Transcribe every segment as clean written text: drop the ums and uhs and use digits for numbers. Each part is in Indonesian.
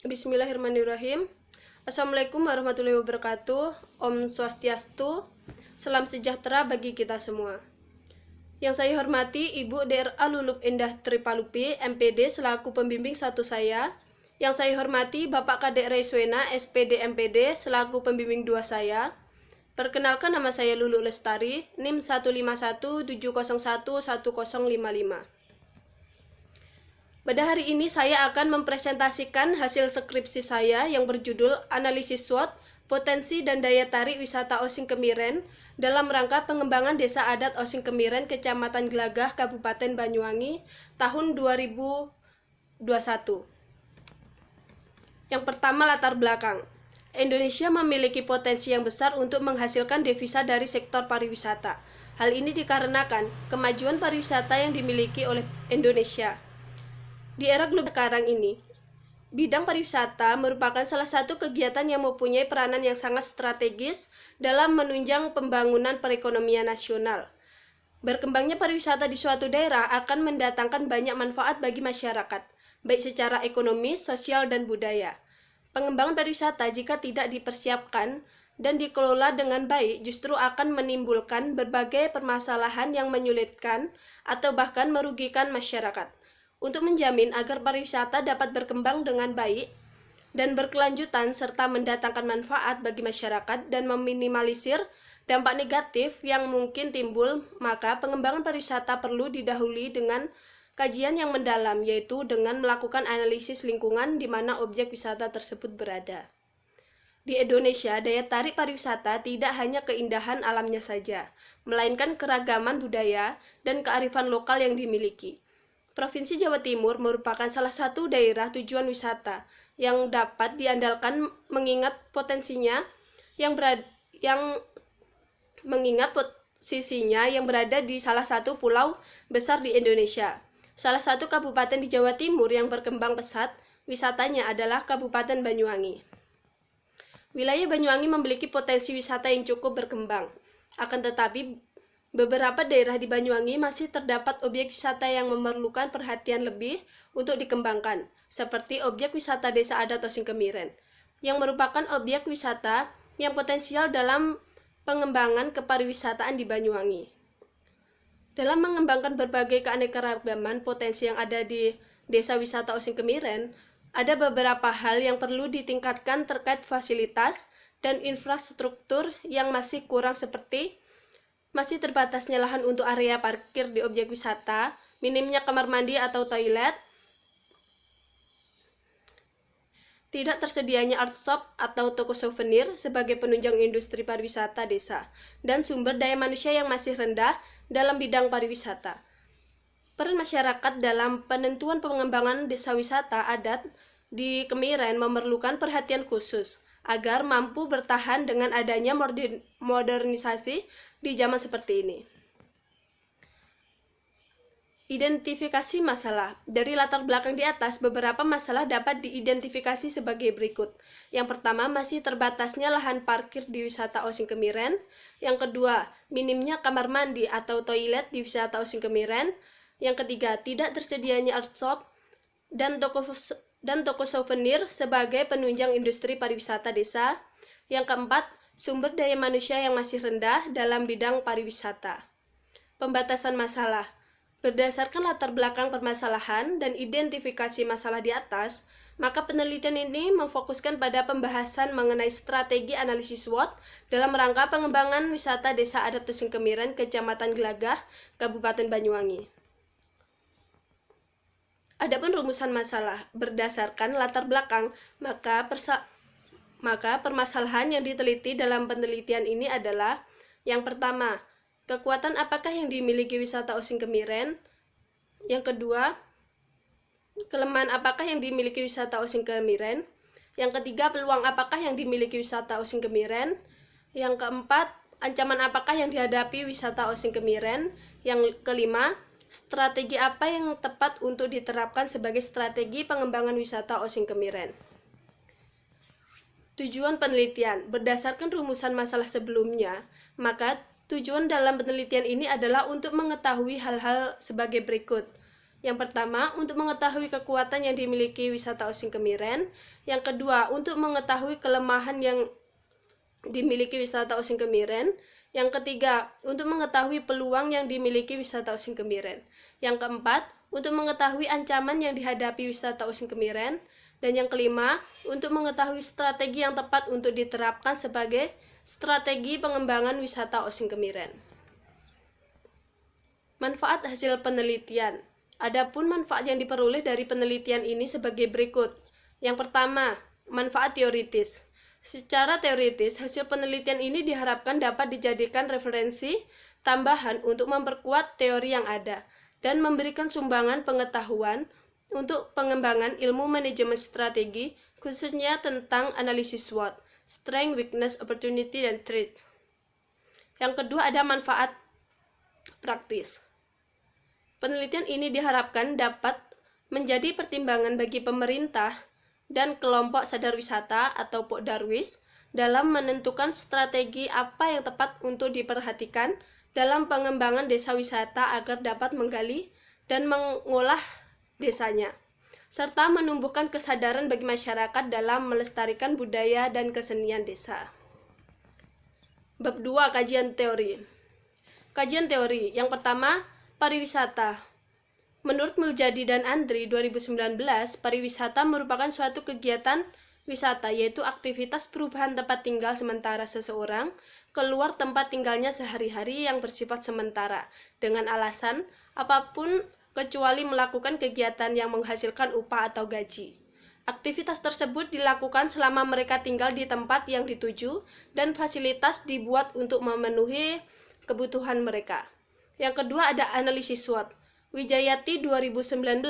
Bismillahirrahmanirrahim. Assalamualaikum warahmatullahi wabarakatuh. Om Swastiastu. Salam sejahtera bagi kita semua. Yang saya hormati Ibu DRA Lulup Endah Tripalupi, MPD selaku pembimbing satu saya. Yang saya hormati Bapak Kadek Reiswena, SPD MPD selaku pembimbing dua saya. Perkenalkan, nama saya Lulu Lestari, NIM 15170111055. Pada hari ini saya akan mempresentasikan hasil skripsi saya yang berjudul Analisis SWOT, Potensi dan Daya Tarik Wisata Osing Kemiren dalam rangka pengembangan Desa Adat Osing Kemiren, Kecamatan Glagah, Kabupaten Banyuwangi, tahun 2021. Yang pertama, latar belakang. Indonesia memiliki potensi yang besar untuk menghasilkan devisa dari sektor pariwisata. Hal ini dikarenakan kemajuan pariwisata yang dimiliki oleh Indonesia. Di era global sekarang ini, bidang pariwisata merupakan salah satu kegiatan yang mempunyai peranan yang sangat strategis dalam menunjang pembangunan perekonomian nasional. Berkembangnya pariwisata di suatu daerah akan mendatangkan banyak manfaat bagi masyarakat, baik secara ekonomi, sosial, dan budaya. Pengembangan pariwisata jika tidak dipersiapkan dan dikelola dengan baik justru akan menimbulkan berbagai permasalahan yang menyulitkan atau bahkan merugikan masyarakat. Untuk menjamin agar pariwisata dapat berkembang dengan baik dan berkelanjutan serta mendatangkan manfaat bagi masyarakat dan meminimalisir dampak negatif yang mungkin timbul, maka pengembangan pariwisata perlu didahului dengan kajian yang mendalam, yaitu dengan melakukan analisis lingkungan di mana objek wisata tersebut berada. Di Indonesia, daya tarik pariwisata tidak hanya keindahan alamnya saja, melainkan keragaman budaya dan kearifan lokal yang dimiliki. Provinsi Jawa Timur merupakan salah satu daerah tujuan wisata yang dapat diandalkan mengingat posisinya yang berada di salah satu pulau besar di Indonesia. Salah satu kabupaten di Jawa Timur yang berkembang pesat wisatanya adalah Kabupaten Banyuwangi. Wilayah Banyuwangi memiliki potensi wisata yang cukup berkembang. Akan tetapi, beberapa daerah di Banyuwangi masih terdapat objek wisata yang memerlukan perhatian lebih untuk dikembangkan, seperti objek wisata Desa Adat Osing Kemiren, yang merupakan objek wisata yang potensial dalam pengembangan kepariwisataan di Banyuwangi. Dalam mengembangkan berbagai keanekaragaman potensi yang ada di Desa Wisata Osing Kemiren, ada beberapa hal yang perlu ditingkatkan terkait fasilitas dan infrastruktur yang masih kurang, seperti masih terbatasnya lahan untuk area parkir di objek wisata, minimnya kamar mandi atau toilet, tidak tersedianya art shop atau toko souvenir sebagai penunjang industri pariwisata desa, dan sumber daya manusia yang masih rendah dalam bidang pariwisata. Peran masyarakat dalam penentuan pengembangan desa wisata adat di Kemiren memerlukan perhatian khusus agar mampu bertahan dengan adanya modernisasi di zaman seperti ini. Identifikasi masalah. Dari latar belakang di atas, beberapa masalah dapat diidentifikasi sebagai berikut. Yang pertama, masih terbatasnya lahan parkir di wisata Osing Kemiren. Yang kedua, minimnya kamar mandi atau toilet di wisata Osing Kemiren. Yang ketiga, tidak tersedianya art shop dan toko souvenir sebagai penunjang industri pariwisata desa. Yang keempat, sumber daya manusia yang masih rendah dalam bidang pariwisata. Pembatasan masalah. Berdasarkan latar belakang permasalahan dan identifikasi masalah di atas, maka penelitian ini memfokuskan pada pembahasan mengenai strategi analisis SWOT dalam rangka pengembangan wisata Desa Adat Osing Kemiren, Kecamatan Glagah, Kabupaten Banyuwangi. Adapun rumusan masalah berdasarkan latar belakang, maka permasalahan yang diteliti dalam penelitian ini adalah: yang pertama, kekuatan apakah yang dimiliki wisata Osing Kemiren? Yang kedua, kelemahan apakah yang dimiliki wisata Osing Kemiren? Yang ketiga, peluang apakah yang dimiliki wisata Osing Kemiren? Yang keempat, ancaman apakah yang dihadapi wisata Osing Kemiren? Yang kelima, strategi apa yang tepat untuk diterapkan sebagai strategi pengembangan wisata Osing Kemiren? Tujuan penelitian. Berdasarkan rumusan masalah sebelumnya, maka tujuan dalam penelitian ini adalah untuk mengetahui hal-hal sebagai berikut. Yang pertama, untuk mengetahui kekuatan yang dimiliki wisata Osing Kemiren. Yang kedua, untuk mengetahui kelemahan yang dimiliki wisata Osing Kemiren. Yang ketiga, untuk mengetahui peluang yang dimiliki wisata Osing Kemiren. Yang keempat, untuk mengetahui ancaman yang dihadapi wisata Osing Kemiren. Dan yang kelima, untuk mengetahui strategi yang tepat untuk diterapkan sebagai strategi pengembangan wisata Osing Kemiren. Manfaat hasil penelitian. Adapun manfaat yang diperoleh dari penelitian ini sebagai berikut. Yang pertama, manfaat teoritis. Secara teoritis, hasil penelitian ini diharapkan dapat dijadikan referensi tambahan untuk memperkuat teori yang ada dan memberikan sumbangan pengetahuan untuk pengembangan ilmu manajemen strategi, khususnya tentang analisis SWOT, strength, weakness, opportunity, dan threat. Yang kedua, ada manfaat praktis. Penelitian ini diharapkan dapat menjadi pertimbangan bagi pemerintah dan kelompok sadar wisata atau Pokdarwis dalam menentukan strategi apa yang tepat untuk diperhatikan dalam pengembangan desa wisata agar dapat menggali dan mengolah desanya, serta menumbuhkan kesadaran bagi masyarakat dalam melestarikan budaya dan kesenian desa. Bab 2. Kajian teori. Kajian teori. Yang pertama, pariwisata. Menurut Muljadi dan Andri 2019, pariwisata merupakan suatu kegiatan wisata, yaitu aktivitas perubahan tempat tinggal sementara seseorang keluar tempat tinggalnya sehari-hari yang bersifat sementara dengan alasan apapun kecuali melakukan kegiatan yang menghasilkan upah atau gaji. Aktivitas tersebut dilakukan selama mereka tinggal di tempat yang dituju dan fasilitas dibuat untuk memenuhi kebutuhan mereka. Yang kedua, ada analisis SWOT. Wijayati 2019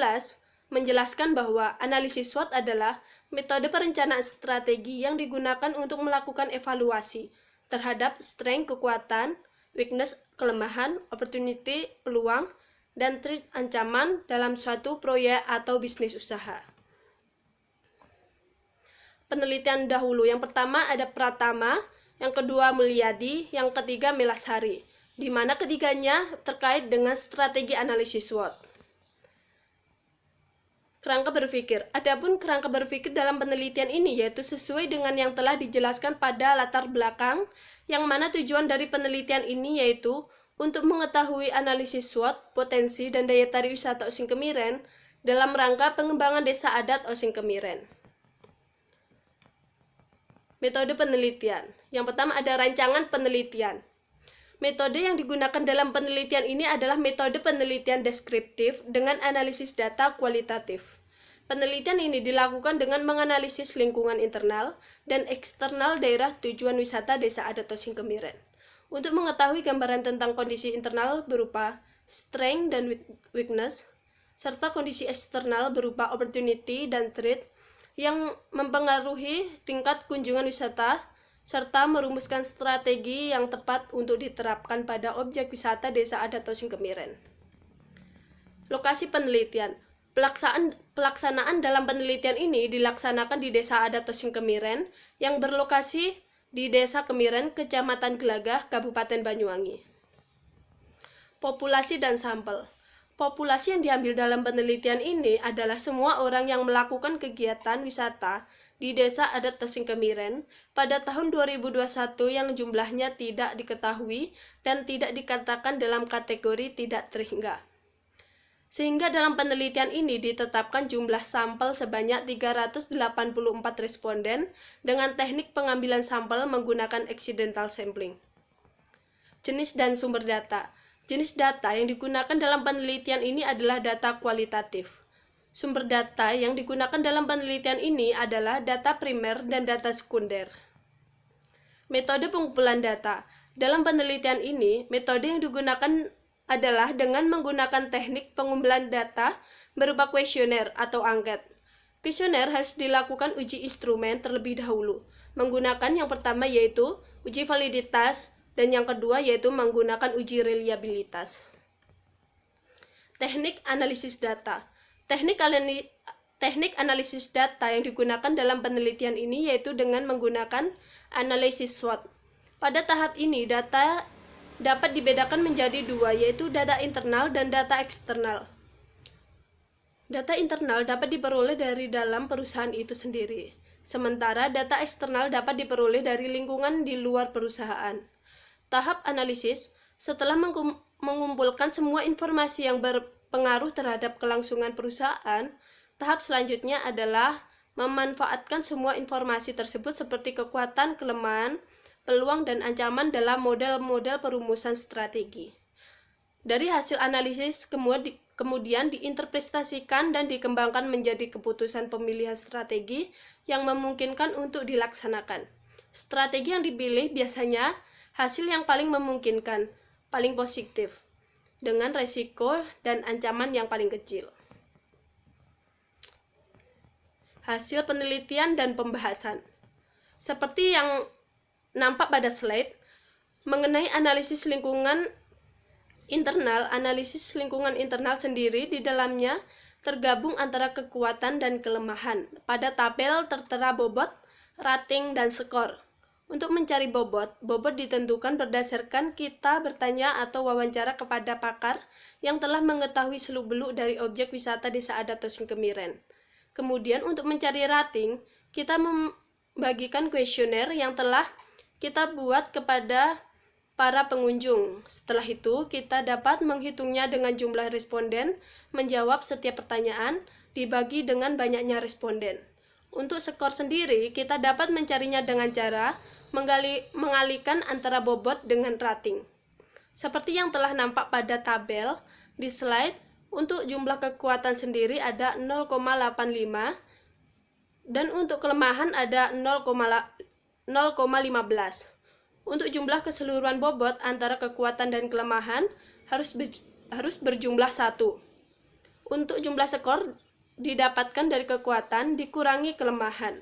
menjelaskan bahwa analisis SWOT adalah metode perencanaan strategi yang digunakan untuk melakukan evaluasi terhadap strength, kekuatan, weakness, kelemahan, opportunity, peluang, dan threat, ancaman dalam suatu proyek atau bisnis usaha. Penelitian dahulu. Yang pertama ada Pratama, yang kedua Mulyadi, yang ketiga Melasari, di mana ketiganya terkait dengan strategi analisis SWOT. Kerangka berpikir. Adapun kerangka berpikir dalam penelitian ini yaitu sesuai dengan yang telah dijelaskan pada latar belakang, yang mana tujuan dari penelitian ini yaitu untuk mengetahui analisis SWOT, potensi, dan daya tarik wisata Osing Kemiren dalam rangka pengembangan desa adat Osing Kemiren. Metode penelitian. Yang pertama ada rancangan penelitian. Metode yang digunakan dalam penelitian ini adalah metode penelitian deskriptif dengan analisis data kualitatif. Penelitian ini dilakukan dengan menganalisis lingkungan internal dan eksternal daerah tujuan wisata desa adat Osing Kemiren. Untuk mengetahui gambaran tentang kondisi internal berupa strength dan weakness, serta kondisi eksternal berupa opportunity dan threat yang mempengaruhi tingkat kunjungan wisata, serta merumuskan strategi yang tepat untuk diterapkan pada objek wisata desa adat Osing Kemiren. Lokasi penelitian. Pelaksanaan dalam penelitian ini dilaksanakan di desa adat Osing Kemiren yang berlokasi di Desa Kemiren, Kecamatan Gelagah, Kabupaten Banyuwangi. Populasi dan sampel. Populasi yang diambil dalam penelitian ini adalah semua orang yang melakukan kegiatan wisata di desa adat Osing Kemiren pada tahun 2021 yang jumlahnya tidak diketahui dan tidak dikatakan dalam kategori tidak terhingga. Sehingga dalam penelitian ini ditetapkan jumlah sampel sebanyak 384 responden dengan teknik pengambilan sampel menggunakan accidental sampling. Jenis dan sumber data. Jenis data yang digunakan dalam penelitian ini adalah data kualitatif. Sumber data yang digunakan dalam penelitian ini adalah data primer dan data sekunder. Metode pengumpulan data. Dalam penelitian ini, metode yang digunakan adalah dengan menggunakan teknik pengumpulan data berupa kuesioner atau angket. Kuesioner harus dilakukan uji instrumen terlebih dahulu, menggunakan yang pertama yaitu uji validitas dan yang kedua yaitu menggunakan uji reliabilitas. Teknik analisis data. Teknik analisis data yang digunakan dalam penelitian ini yaitu dengan menggunakan analisis SWOT. Pada tahap ini, data dapat dibedakan menjadi dua, yaitu data internal dan data eksternal. Data internal dapat diperoleh dari dalam perusahaan itu sendiri, sementara data eksternal dapat diperoleh dari lingkungan di luar perusahaan. Tahap analisis, setelah mengumpulkan semua informasi yang berpengaruh terhadap kelangsungan perusahaan, tahap selanjutnya adalah memanfaatkan semua informasi tersebut seperti kekuatan, kelemahan, peluang, dan ancaman dalam model-model perumusan strategi. Dari hasil analisis kemudian diinterpretasikan dan dikembangkan menjadi keputusan pemilihan strategi yang memungkinkan untuk dilaksanakan. Strategi yang dipilih biasanya hasil yang paling memungkinkan, paling positif, dengan resiko dan ancaman yang paling kecil. Hasil penelitian dan pembahasan. Seperti yang nampak pada slide, mengenai analisis lingkungan internal sendiri di dalamnya tergabung antara kekuatan dan kelemahan. Pada tabel tertera bobot, rating, dan skor. Untuk mencari bobot ditentukan berdasarkan kita bertanya atau wawancara kepada pakar yang telah mengetahui seluk-beluk dari objek wisata Desa Adat Tosing Kemiren. Kemudian untuk mencari rating, kita membagikan kuesioner yang telah kita buat kepada para pengunjung. Setelah itu, kita dapat menghitungnya dengan jumlah responden, menjawab setiap pertanyaan, dibagi dengan banyaknya responden. Untuk skor sendiri, kita dapat mencarinya dengan cara mengalihkan antara bobot dengan rating. Seperti yang telah nampak pada tabel di slide, untuk jumlah kekuatan sendiri ada 0,85 dan untuk kelemahan ada 0,15. Untuk jumlah keseluruhan bobot antara kekuatan dan kelemahan harus berjumlah 1. Untuk jumlah skor didapatkan dari kekuatan dikurangi kelemahan,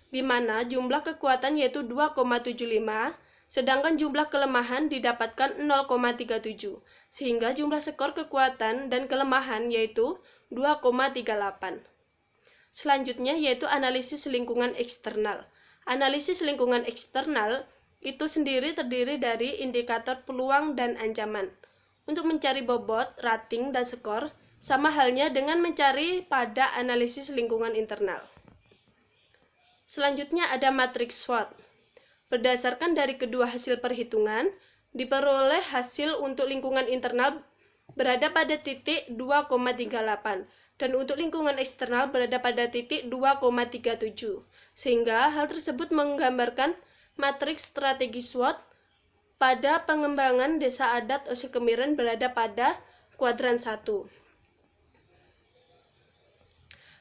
di mana jumlah kekuatan yaitu 2,75, sedangkan jumlah kelemahan didapatkan 0,37, sehingga jumlah skor kekuatan dan kelemahan yaitu 2,38. Selanjutnya yaitu analisis lingkungan eksternal. Analisis lingkungan eksternal itu sendiri terdiri dari indikator peluang dan ancaman. Untuk mencari bobot, rating, dan skor, sama halnya dengan mencari pada analisis lingkungan internal. Selanjutnya ada matriks SWOT. Berdasarkan dari kedua hasil perhitungan, diperoleh hasil untuk lingkungan internal berada pada titik 2,38 dan untuk lingkungan eksternal berada pada titik 2,37, sehingga hal tersebut menggambarkan matriks strategi SWOT pada pengembangan Desa Adat Tosing Kemiren berada pada kuadran 1.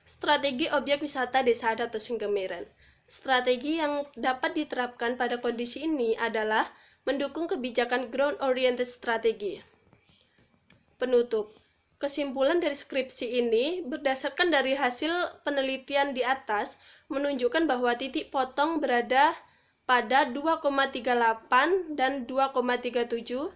Strategi objek wisata Desa Adat Tosing Kemiren. Strategi yang dapat diterapkan pada kondisi ini adalah mendukung kebijakan ground oriented strategi. Penutup. Kesimpulan dari skripsi ini berdasarkan dari hasil penelitian di atas menunjukkan bahwa titik potong berada pada 2,38 dan 2,37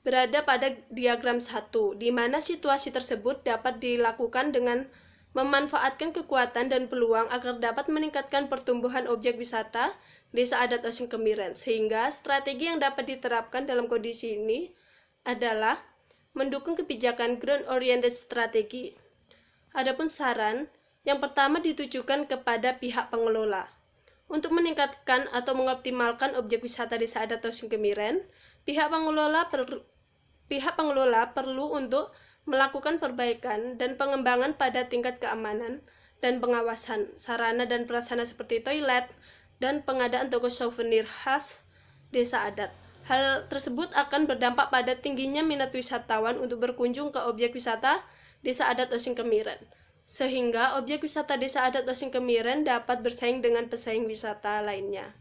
berada pada diagram 1, di mana situasi tersebut dapat dilakukan dengan memanfaatkan kekuatan dan peluang agar dapat meningkatkan pertumbuhan objek wisata Desa Adat Tosing Kemiren, sehingga strategi yang dapat diterapkan dalam kondisi ini adalah mendukung kebijakan ground oriented strategi. Adapun saran, yang pertama ditujukan kepada pihak pengelola. Untuk meningkatkan atau mengoptimalkan objek wisata Desa Adat Tosing Kemiren, pihak pengelola perlu untuk melakukan perbaikan dan pengembangan pada tingkat keamanan dan pengawasan, sarana dan prasarana seperti toilet, dan pengadaan toko souvenir khas Desa Adat. Hal tersebut akan berdampak pada tingginya minat wisatawan untuk berkunjung ke objek wisata Desa Adat Tosing Kemiren, sehingga objek wisata Desa Adat Tosing Kemiren dapat bersaing dengan pesaing wisata lainnya.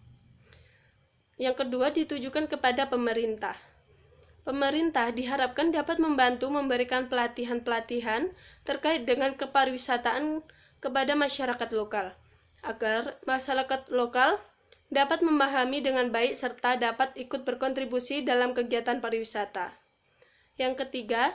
Yang kedua ditujukan kepada pemerintah. Pemerintah diharapkan dapat membantu memberikan pelatihan-pelatihan terkait dengan kepariwisataan kepada masyarakat lokal, agar masyarakat lokal dapat memahami dengan baik serta dapat ikut berkontribusi dalam kegiatan pariwisata. Yang ketiga,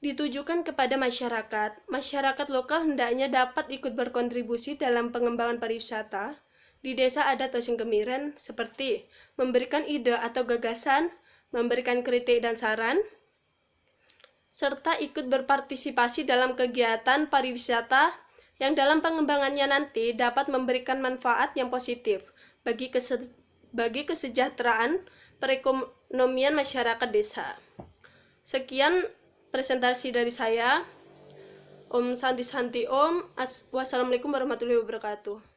ditujukan kepada masyarakat. Masyarakat lokal hendaknya dapat ikut berkontribusi dalam pengembangan pariwisata di Desa Adat Tosing Kemiren seperti memberikan ide atau gagasan, memberikan kritik dan saran, serta ikut berpartisipasi dalam kegiatan pariwisata yang dalam pengembangannya nanti dapat memberikan manfaat yang positif bagi kesejahteraan perekonomian masyarakat desa. Sekian presentasi dari saya. Om Santi Santi Om. Wassalamualaikum warahmatullahi wabarakatuh.